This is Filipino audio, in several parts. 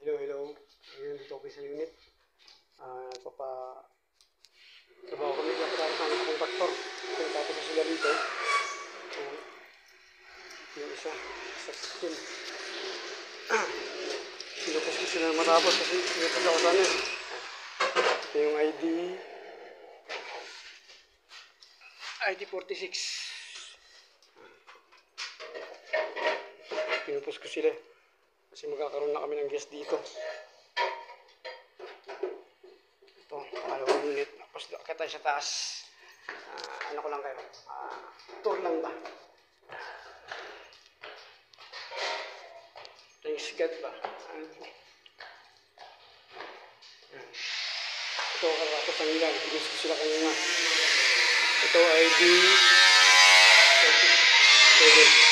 Hello. Ngayon dito ako sa unit. Trabaho kami tapos ang kontraktor. Tapos na sila dito. Yung isa sa skin. Pinupos ko sila matapos kasi pinupos ako sana. Ito yung ID 46. Pinupos ko sila. Kasi magkakaroon na kami ng guest dito. Ito, pangalawang unit. Tapos doon tayo sa taas. Ano ko lang kayo? Tour lang ba? Thanks God ba? Ito, katapos ang ilan. Gusto sila kanina. Ito, ID 47.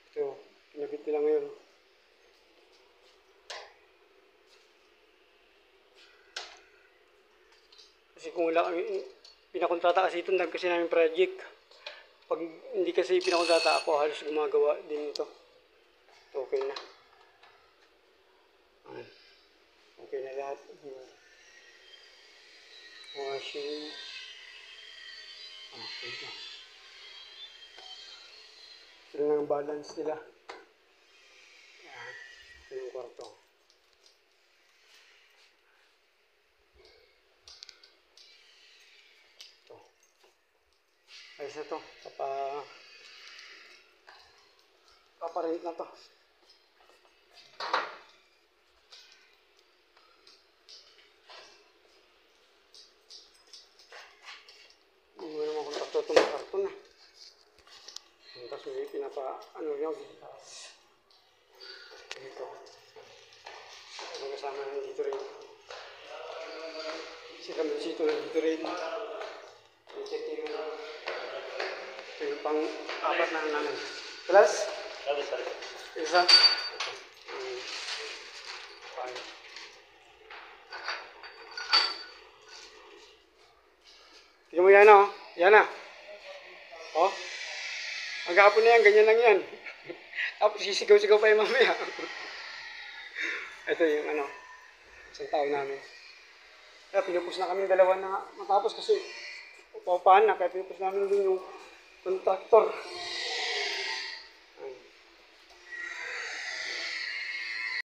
Ito, pinabit nila ngayon. Kasi kung wala kami, pinakontrata kasi ito, kasi namin project. Pag hindi kasi pinakontrata ako, halos gumagawa din ito. Ito, okay na. Okay na lahat. Washing. Okay na. Ito lang ang balance nila. Ayan. Ito yung kwarto. Ito. Ayos na ito. Paparent na ito. Hindi mo naman kontakto itong karton na. Tapos may yun. Dito. Ang kasama na dito rin. Si Kamisito na dito rin. I-check yung pang-apat na namin. Plus? Isa? Tingnan mo yan, oh. Yan na. Oh. Maghapon na yan, ganyan lang yan. Tapos sisigaw-sigaw pa yung mamaya. Ito yung isang tao namin. Kaya pinupos na kami dalawa na matapos kasi upapahan na. Kaya pinupos namin din yung kontraktor.